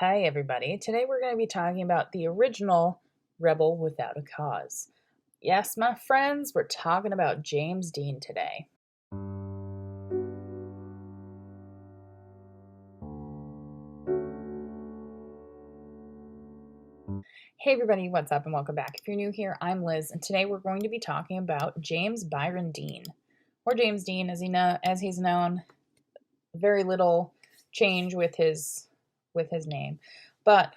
Hi, everybody. Today we're going to be talking about the original Rebel Without a Cause. Yes, my friends, we're talking about James Dean today. Hey, everybody, what's up, and welcome back. If you're new here, I'm Liz, and today we're going to be talking about James Byron Dean, or James Dean, as he's known. Very little change with his name, but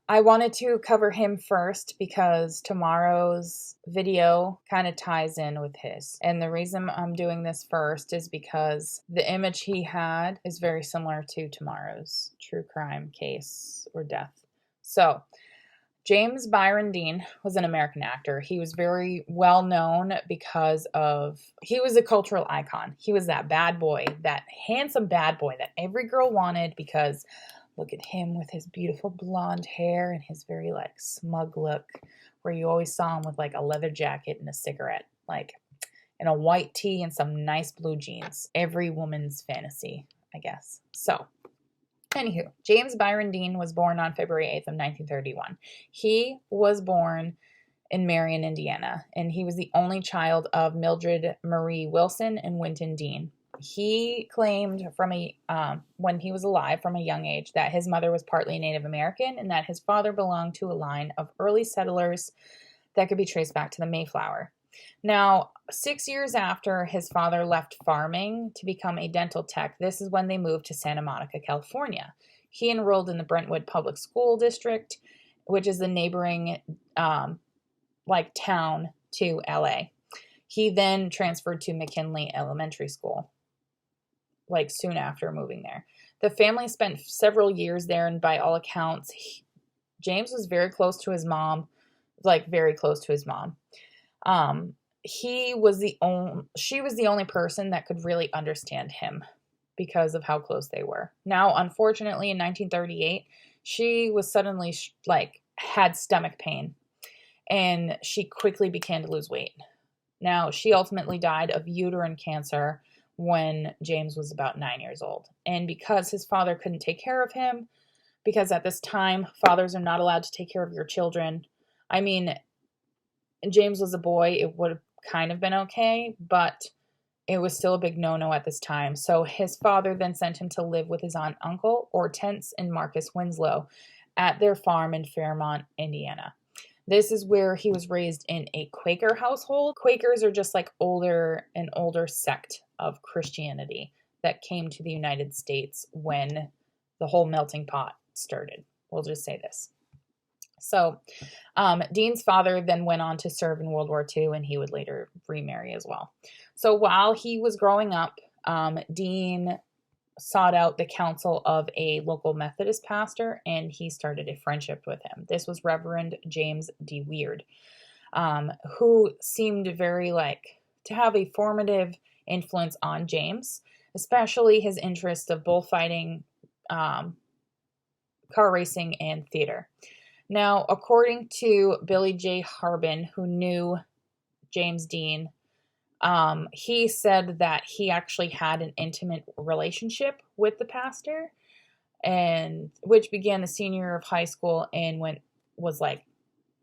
I wanted to cover him first because tomorrow's video kind of ties in with his. And the reason I'm doing this first is because the image he had is very similar to tomorrow's true crime case or death. So, James Byron Dean was an American actor. He was very well known because he was a cultural icon. He was that bad boy, that handsome bad boy that every girl wanted because look at him with his beautiful blonde hair and his very smug look where you always saw him with a leather jacket and a cigarette, in a white tee and some nice blue jeans. Every woman's fantasy, I guess. So, anywho, James Byron Dean was born on February 8th of 1931. He was born in Marion, Indiana, and he was the only child of Mildred Marie Wilson and Winton Dean. He claimed when he was alive from a young age that his mother was partly Native American and that his father belonged to a line of early settlers that could be traced back to the Mayflower. Now, 6 years after his father left farming to become a dental tech, this is when they moved to Santa Monica, California. He enrolled in the Brentwood Public School District, which is the neighboring town to LA. He then transferred to McKinley Elementary School, soon after moving there. The family spent several years there, and by all accounts, James was very close to his mom, very close to his mom. She was the only person that could really understand him because of how close they were. Now, unfortunately, in 1938, she was suddenly had stomach pain, and she quickly began to lose weight. Now, she ultimately died of uterine cancer when James was about 9 years old. And because his father couldn't take care of him, because at this time, fathers are not allowed to take care of your children. I mean, James was a boy, it would have kind of been okay, but it was still a big no-no at this time. So his father then sent him to live with his aunt and uncle, Hortense and Marcus Winslow, at their farm in Fairmont, Indiana. This is where he was raised in a Quaker household. Quakers are just an older sect of Christianity that came to the United States when the whole melting pot started. We'll just say this. So, Dean's father then went on to serve in World War II, and he would later remarry as well. So while he was growing up, Dean sought out the counsel of a local Methodist pastor, and he started a friendship with him. This was Reverend James D. Weird, who seemed very to have a formative influence on James, especially his interest of bullfighting, car racing, and theater. Now, according to Billy J. Harbin, who knew James Dean, he said that he actually had an intimate relationship with the pastor, and which began the senior year of high school and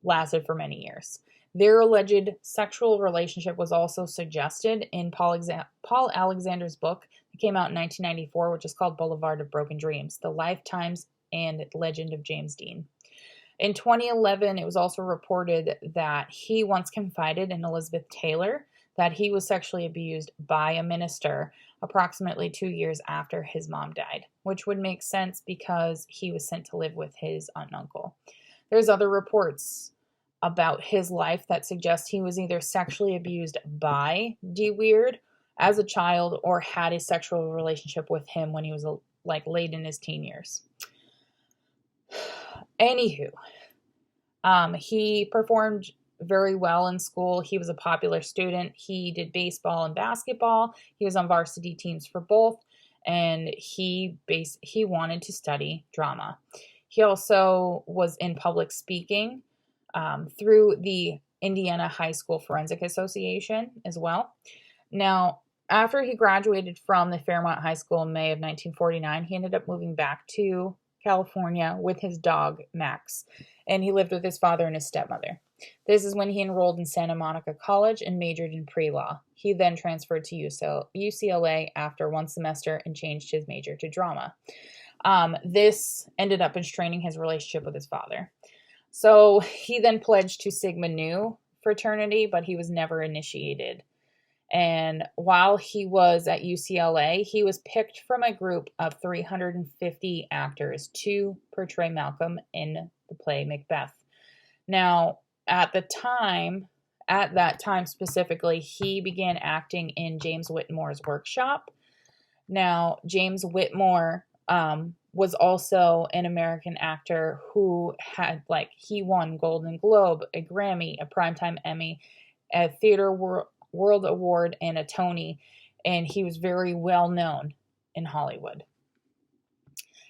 lasted for many years. Their alleged sexual relationship was also suggested in Paul Alexander's book that came out in 1994, which is called Boulevard of Broken Dreams: The Lifetimes and Legend of James Dean. In 2011, it was also reported that he once confided in Elizabeth Taylor that he was sexually abused by a minister approximately 2 years after his mom died, which would make sense because he was sent to live with his aunt and uncle. There's other reports about his life that suggest he was either sexually abused by D. Weird as a child or had a sexual relationship with him when he was late in his teen years. Anywho, he performed very well in school. He was a popular student. He did baseball and basketball. He was on varsity teams for both, and he wanted to study drama. He also was in public speaking through the Indiana High School Forensic Association as well. Now, after he graduated from the Fairmont High School in May of 1949, he ended up moving back to California, with his dog, Max, and he lived with his father and his stepmother. This is when he enrolled in Santa Monica College and majored in pre-law. He then transferred to UCLA after one semester and changed his major to drama. This ended up straining his relationship with his father. So he then pledged to Sigma Nu fraternity, but he was never initiated. And while he was at UCLA, he was picked from a group of 350 actors to portray Malcolm in the play Macbeth. Now, at that time specifically, he began acting in James Whitmore's workshop. Now, James Whitmore was also an American actor who had, he won Golden Globe, a Grammy, a Primetime Emmy, a Theater World Award, and a Tony, and he was very well known in Hollywood.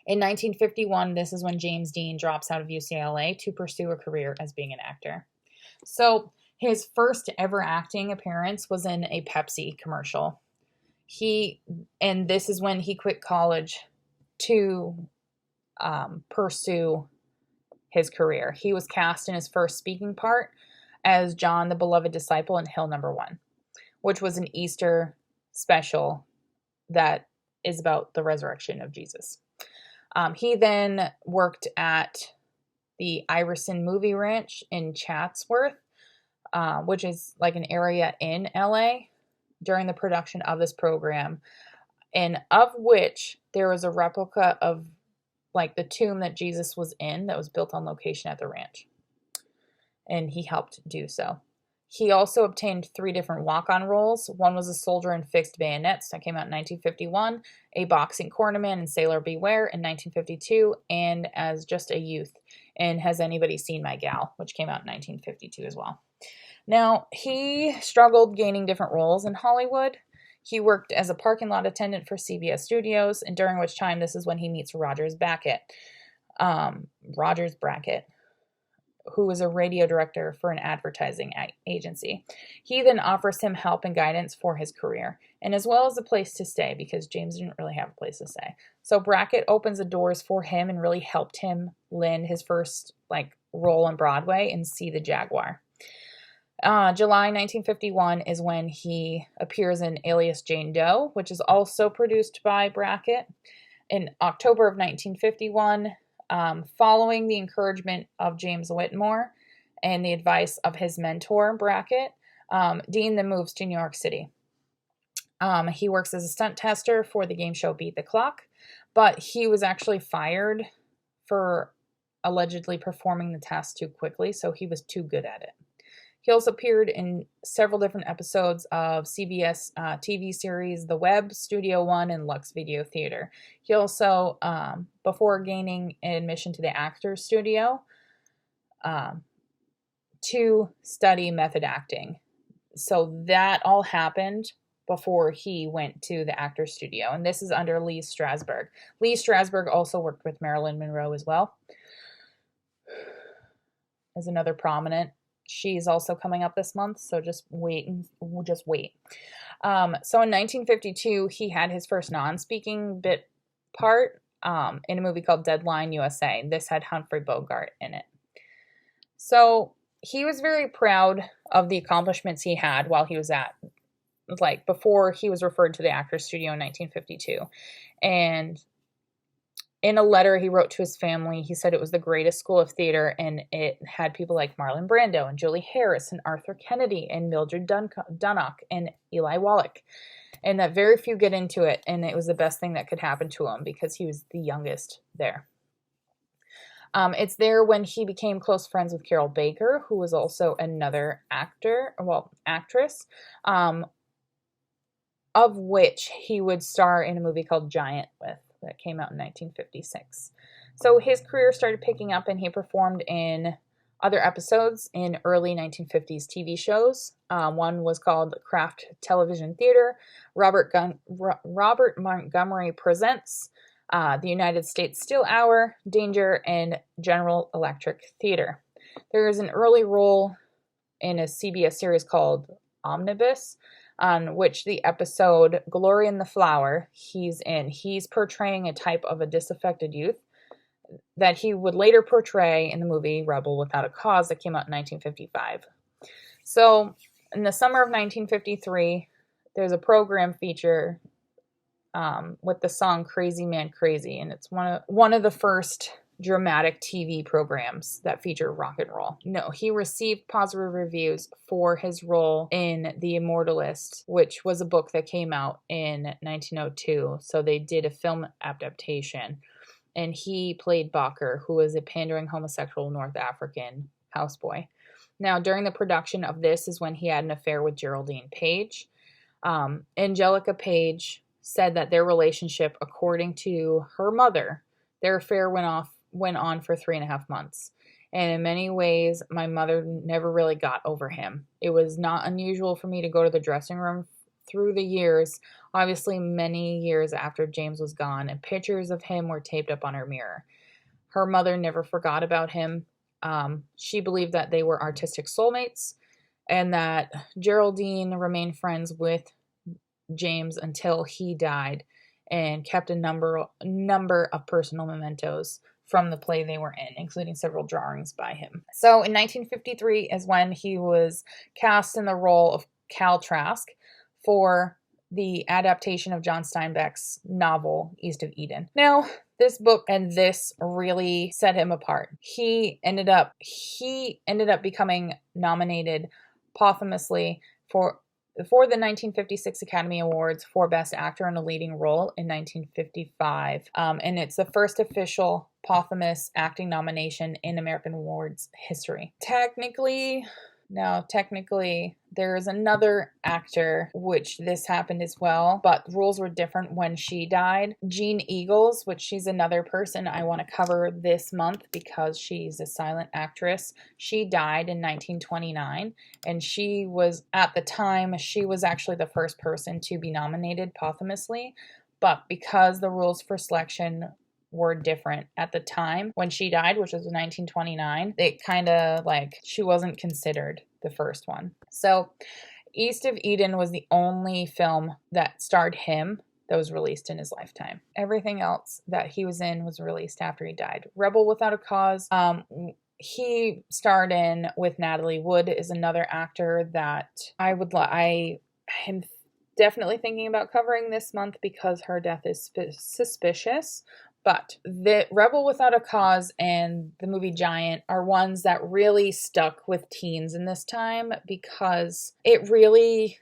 In 1951, this is when James Dean drops out of UCLA to pursue a career as being an actor. So his first ever acting appearance was in a Pepsi commercial. And this is when he quit college to pursue his career. He was cast in his first speaking part as John, the beloved disciple in Hill Number 1, which was an Easter special that is about the resurrection of Jesus. He then worked at the Iverson Movie Ranch in Chatsworth, which is like an area in LA, during the production of this program, and of which there was a replica of the tomb that Jesus was in that was built on location at the ranch. And he helped do so. He also obtained 3 different walk-on roles. One was a soldier in Fixed Bayonets that came out in 1951, a boxing cornerman in Sailor Beware in 1952, and as just a youth in Has Anybody Seen My Gal, which came out in 1952 as well. Now, he struggled gaining different roles in Hollywood. He worked as a parking lot attendant for CBS Studios, and during which time this is when he meets Rogers Brackett, who was a radio director for an advertising agency. He then offers him help and guidance for his career, and as well as a place to stay, because James didn't really have a place to stay. So Brackett opens the doors for him and really helped him land his first role on Broadway in See the Jaguar. July 1951 is when he appears in Alias Jane Doe, which is also produced by Brackett. In October of 1951, following the encouragement of James Whitmore and the advice of his mentor, Brackett, Dean then moves to New York City. He works as a stunt tester for the game show Beat the Clock, but he was actually fired for allegedly performing the test too quickly, so he was too good at it. He also appeared in several different episodes of CBS TV series The Web, Studio One, and Lux Video Theater. He also, before gaining admission to the Actors Studio, to study method acting. So that all happened before he went to the Actors Studio, and this is under Lee Strasberg. Lee Strasberg also worked with Marilyn Monroe as well, as another prominent. She's also coming up this month, so just wait. So in 1952, he had his first non-speaking bit part in a movie called Deadline USA. This had Humphrey Bogart in it. So he was very proud of the accomplishments he had while he was before he was referred to the Actors Studio in 1952. And in a letter he wrote to his family, he said it was the greatest school of theater, and it had people like Marlon Brando and Julie Harris and Arthur Kennedy and Mildred Dunnock and Eli Wallach, and that very few get into it, and it was the best thing that could happen to him because he was the youngest there. It's there when he became close friends with Carol Baker, who was also another actress, of which he would star in a movie called Giant with. That came out in 1956. So his career started picking up, and he performed in other episodes in early 1950s TV shows. One was called Kraft Television Theater, Robert Montgomery Presents, The United States Steel Hour, Danger, and General Electric Theater. There is an early role in a CBS series called Omnibus, on which the episode Glory in the Flower he's portraying a type of a disaffected youth that he would later portray in the movie Rebel Without a Cause that came out in 1955. So in the summer of 1953, there's a program feature with the song Crazy Man Crazy, and it's one of the first dramatic TV programs that feature rock and roll. No, he received positive reviews for his role in The Immortalist, which was a book that came out in 1902. So they did a film adaptation, and he played Bakker, who was a pandering homosexual North African houseboy. Now, during the production of this is when he had an affair with Geraldine Page. Angelica Page said that their relationship, according to her mother, their affair went on for 3.5 months. And in many ways, my mother never really got over him. It was not unusual for me to go to the dressing room through the years, obviously many years after James was gone, and pictures of him were taped up on her mirror. Her mother never forgot about him. She believed that they were artistic soulmates and that Geraldine remained friends with James until he died and kept a number of personal mementos from the play they were in, including several drawings by him. So in 1953 is when he was cast in the role of Cal Trask for the adaptation of John Steinbeck's novel, East of Eden. Now, this book and this really set him apart. He ended up becoming nominated posthumously for the 1956 Academy Awards for Best Actor in a Leading Role in 1955. And it's the first official posthumous acting nomination in American awards history. Technically, there is another actor which this happened as well, but rules were different when she died. Jean Eagles, which she's another person I want to cover this month because she's a silent actress. She died in 1929, and she was, at the time, she was actually the first person to be nominated posthumously, but because the rules for selection were different at the time when she died, which was in 1929, it kind of like she wasn't considered the first one. So East of Eden was the only film that starred him that was released in his lifetime. Everything else that he was in was released after he died. Rebel Without a Cause, he starred in with Natalie Wood, is another actor that I am definitely thinking about covering this month because her death is suspicious. But the Rebel Without a Cause and the movie Giant are ones that really stuck with teens in this time because it really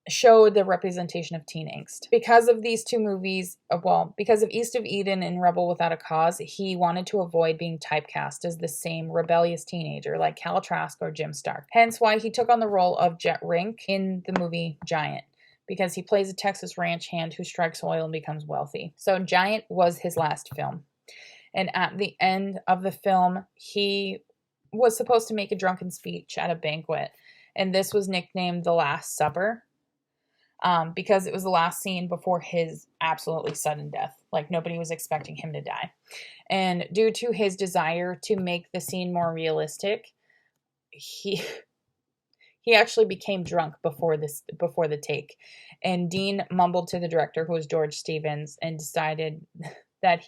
showed the representation of teen angst. Because of these two movies, because of East of Eden and Rebel Without a Cause, he wanted to avoid being typecast as the same rebellious teenager like Cal Trask or Jim Stark. Hence why he took on the role of Jet Rink in the movie Giant, because he plays a Texas ranch hand who strikes oil and becomes wealthy. So Giant was his last film. And at the end of the film, he was supposed to make a drunken speech at a banquet. And this was nicknamed The Last Supper because it was the last scene before his absolutely sudden death. Like, nobody was expecting him to die. And due to his desire to make the scene more realistic, he actually became drunk before the take. And Dean mumbled to the director, who was George Stevens, and decided that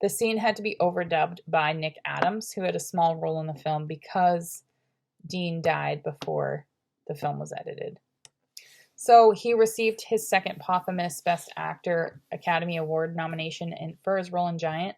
the scene had to be overdubbed by Nick Adams, who had a small role in the film because Dean died before the film was edited. So he received his second posthumous Best Actor Academy Award nomination for his role in Giant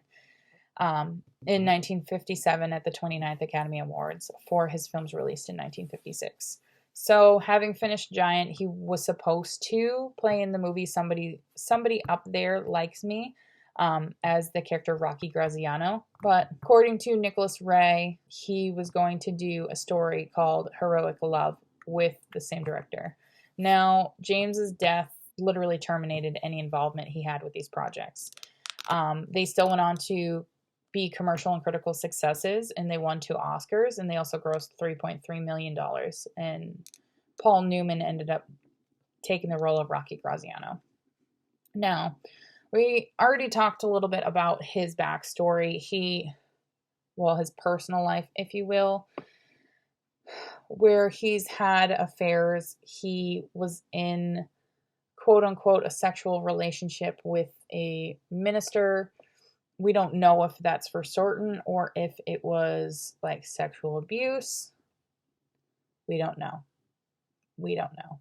in 1957 at the 29th Academy Awards for his films released in 1956. So having finished Giant, he was supposed to play in the movie Somebody Up There Likes Me as the character Rocky Graziano. But according to Nicholas Ray, he was going to do a story called Heroic Love with the same director. Now, James's death literally terminated any involvement he had with these projects. They still went on to be commercial and critical successes, and they won 2 Oscars, and they also grossed $3.3 million. And Paul Newman ended up taking the role of Rocky Graziano. Now, we already talked a little bit about his backstory. His personal life, if you will, where he's had affairs. He was in, quote unquote, a sexual relationship with a minister We don't know if that's for certain or if it was like sexual abuse. We don't know. We don't know.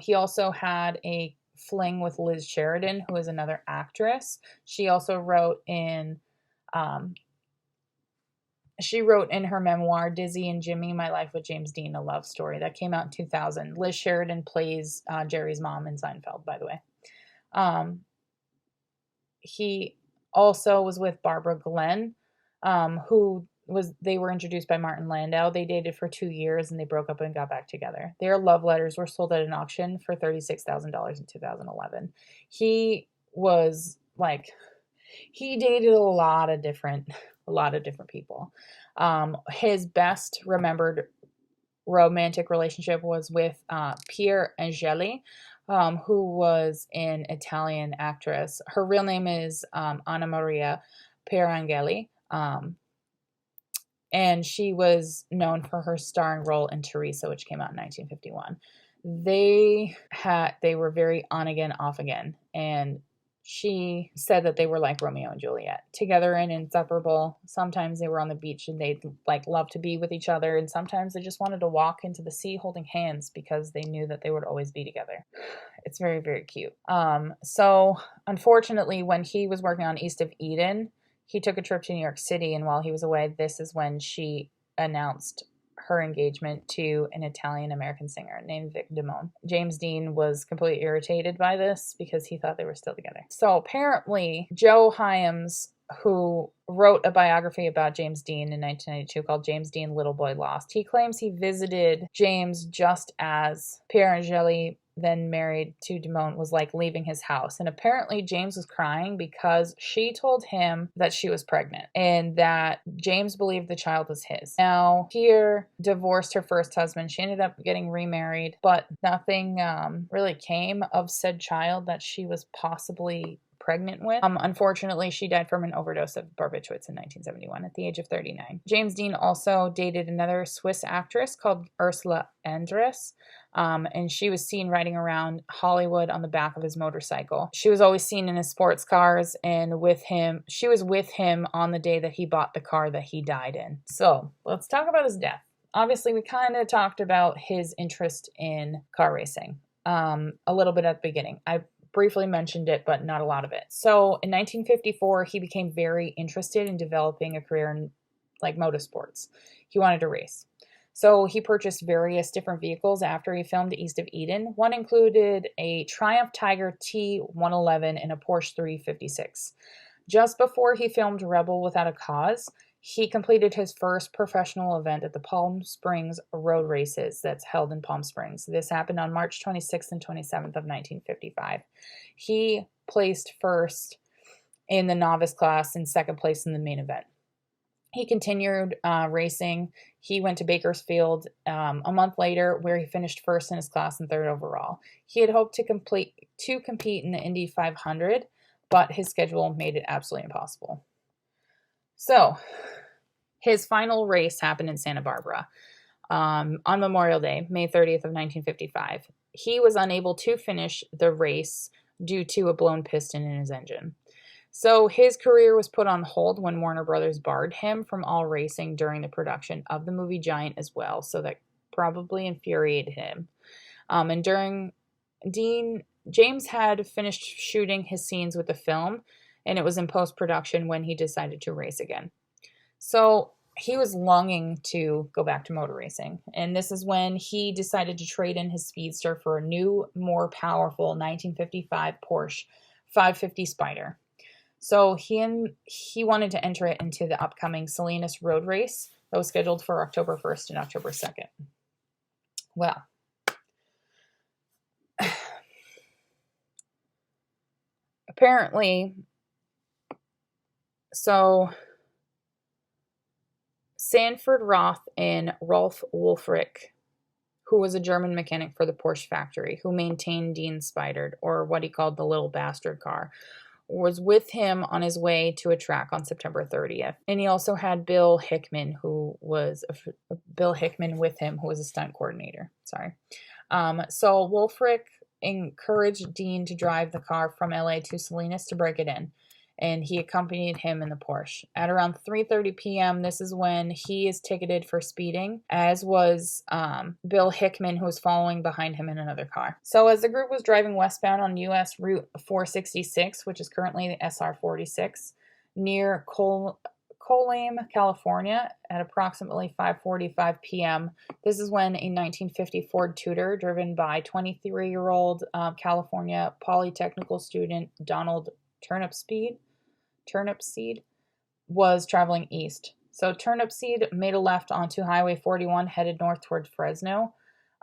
He also had a fling with Liz Sheridan, who is another actress. She also wrote in her memoir, Dizzy and Jimmy, My Life with James Dean, a love story. That came out in 2000. Liz Sheridan plays Jerry's mom in Seinfeld, by the way. He also was with Barbara Glenn, they were introduced by Martin Landau. They dated for 2 years and they broke up and got back together. Their love letters were sold at an auction for $36,000 in 2011. He dated a lot of different people. His best remembered romantic relationship was with Pierre Angeli, who was an Italian actress. Her real name is Anna Maria Pierangeli. And she was known for her starring role in Teresa, which came out in 1951. They were very on again, off again. And she said that they were like Romeo and Juliet, together and inseparable. Sometimes they were on the beach and they'd love to be with each other. And sometimes they just wanted to walk into the sea holding hands because they knew that they would always be together. It's very, very cute. So unfortunately, when he was working on East of Eden, he took a trip to New York City, and while he was away, this is when she announced her engagement to an Italian-American singer named Vic Damone. James Dean was completely irritated by this because he thought they were still together. So apparently, Joe Hyams, who wrote a biography about James Dean in 1992 called James Dean, Little Boy Lost, he claims he visited James just as Pierre Angeli, then married to Damone, was leaving his house. And apparently James was crying because she told him that she was pregnant and that James believed the child was his. Now, Pierre divorced her first husband. She ended up getting remarried, but nothing really came of said child that she was possibly pregnant with. Unfortunately, she died from an overdose of barbiturates in 1971 at the age of 39. James Dean also dated another Swiss actress called Ursula Andress, and she was seen riding around Hollywood on the back of his motorcycle. She was always seen in his sports cars and she was with him on the day that he bought the car that he died in. So let's talk about his death. Obviously, we kind of talked about his interest in car racing a little bit at the beginning. I briefly mentioned it, but not a lot of it. So in 1954, he became very interested in developing a career in motorsports. He wanted to race. So he purchased various different vehicles after he filmed East of Eden. One included a Triumph Tiger T111 and a Porsche 356. Just before he filmed Rebel Without a Cause, he completed his first professional event at the Palm Springs Road Races that's held in Palm Springs. This happened on March 26th and 27th of 1955. He placed first in the novice class and second place in the main event. He continued racing. He went to Bakersfield a month later, where he finished first in his class and third overall. He had hoped to compete in the Indy 500, but his schedule made it absolutely impossible. So, his final race happened in Santa Barbara on Memorial Day, May 30th of 1955. He was unable to finish the race due to a blown piston in his engine. So his career was put on hold when Warner Brothers barred him from all racing during the production of the movie Giant as well, so that probably infuriated him. And during James had finished shooting his scenes with the film, and it was in post-production when he decided to race again. So he was longing to go back to motor racing, and this is when he decided to trade in his Speedster for a new, more powerful 1955 Porsche 550 Spider. So he wanted to enter it into the upcoming Salinas Road Race that was scheduled for October 1st and October 2nd. Well, apparently, so Sanford Roth and Rolf Wolfrick, who was a German mechanic for the Porsche factory, who maintained Dean's Spider, or what he called the little bastard car, was with him on his way to a track on September 30th. And he also had Bill Hickman with him, who was a stunt coordinator. So Wolfrick encouraged Dean to drive the car from LA to Salinas to break it in. and he accompanied him in the Porsche. At around 3:30 p.m., this is when he is ticketed for speeding, as was Bill Hickman, who was following behind him in another car. So as the group was driving westbound on U.S. Route 466, which is currently the SR 46, near Colame, California, at approximately 5:45 p.m. This is when a 1950 Ford Tudor, driven by 23-year-old California Polytechnical student Donald Turnipseed, was traveling east. So Turnipseed made a left onto Highway 41, headed north toward Fresno,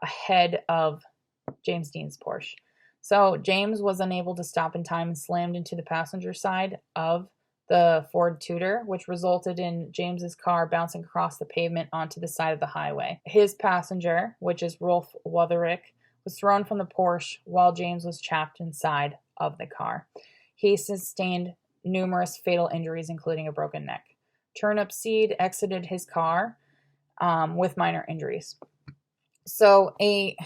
ahead of James Dean's Porsche. So James was unable to stop in time and slammed into the passenger side of the Ford Tudor, which resulted in James's car bouncing across the pavement onto the side of the highway. His passenger, which is Rolf Wutherick, was thrown from the Porsche while James was trapped inside of the car. He sustained numerous fatal injuries, including a broken neck. Turnipseed exited his car with minor injuries. So the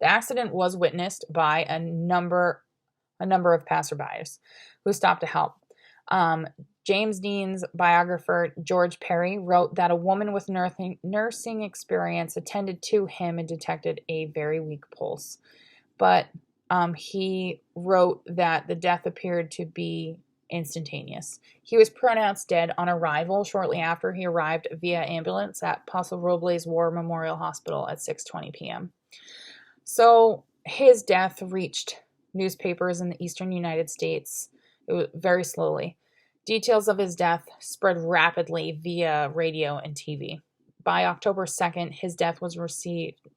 accident was witnessed by a number of passerbys who stopped to help. James Dean's biographer, George Perry, wrote that a woman with nursing experience attended to him and detected a very weak pulse. But he wrote that the death appeared to be instantaneous. He was pronounced dead on arrival shortly after he arrived via ambulance at Paso Robles War Memorial Hospital at 6:20 p.m. So his death reached newspapers in the eastern United States very slowly. Details of his death spread rapidly via radio and TV. By October 2nd, his death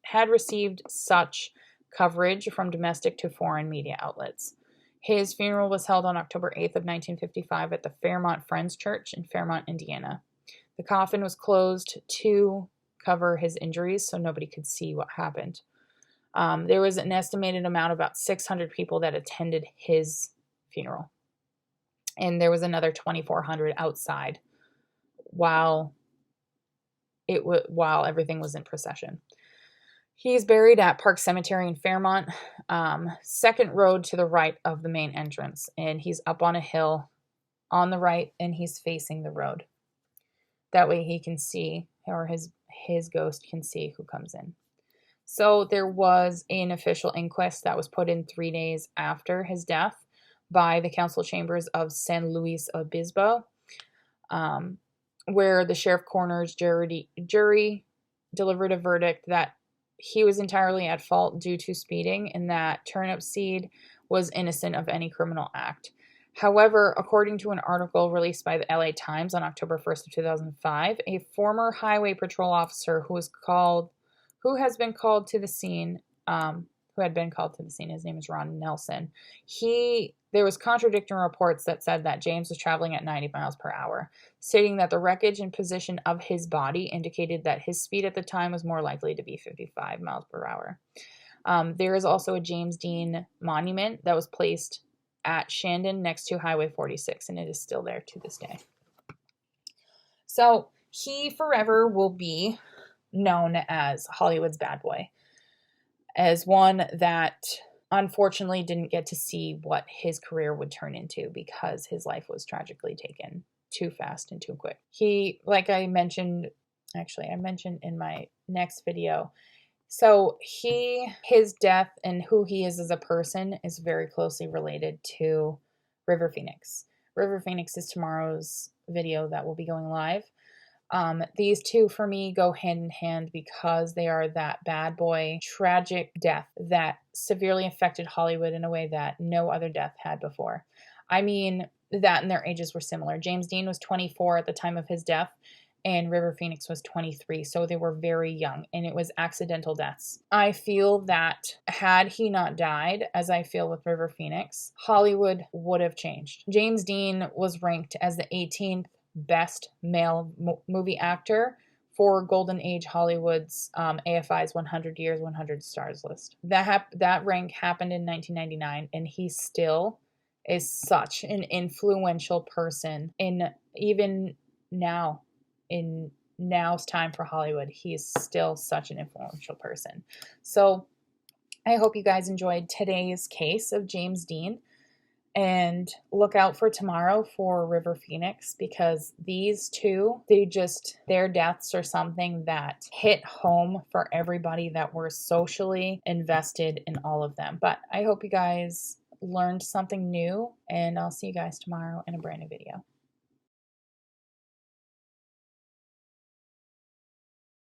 had received such coverage from domestic to foreign media outlets. His funeral was held on October 8th of 1955 at the Fairmont Friends Church in Fairmont, Indiana. The coffin was closed to cover his injuries so nobody could see what happened. There was an estimated amount of about 600 people that attended his funeral. And there was another 2,400 outside while everything was in procession. He's buried at Park Cemetery in Fairmont, second road to the right of the main entrance, and he's up on a hill on the right, and he's facing the road. That way he can see, or his ghost can see who comes in. So there was an official inquest that was put in 3 days after his death by the council chambers of San Luis Obispo, where the sheriff coroner's jury delivered a verdict that he was entirely at fault due to speeding and that Turnipseed was innocent of any criminal act. However, according to an article released by the LA Times on October 1st of 2005, a former highway patrol officer who had been called to the scene, his name is Ron Nelson. There was contradicting reports that said that James was traveling at 90 miles per hour, stating that the wreckage and position of his body indicated that his speed at the time was more likely to be 55 miles per hour. There is also a James Dean monument that was placed at Shandon next to Highway 46, and it is still there to this day. So he forever will be known as Hollywood's bad boy, as one that unfortunately didn't get to see what his career would turn into because his life was tragically taken too fast and too quick. I mentioned in my next video, so his death and who he is as a person is very closely related to River Phoenix. River Phoenix is tomorrow's video that will be going live. These two for me go hand in hand because they are that bad boy tragic death that severely affected Hollywood in a way that no other death had before. I mean, that and their ages were similar. James Dean was 24 at the time of his death and River Phoenix was 23. So they were very young and it was accidental deaths. I feel that had he not died, as I feel with River Phoenix, Hollywood would have changed. James Dean was ranked as the 18th best male movie actor for Golden Age Hollywood's AFI's 100 Years, 100 Stars list. That rank happened in 1999, and he still is such an influential person. Even now, in now's time for Hollywood, he is still such an influential person. So I hope you guys enjoyed today's case of James Dean. And look out for tomorrow for River Phoenix, because these two, their deaths are something that hit home for everybody that were socially invested in all of them. But I hope you guys learned something new, and I'll see you guys tomorrow in a brand new video.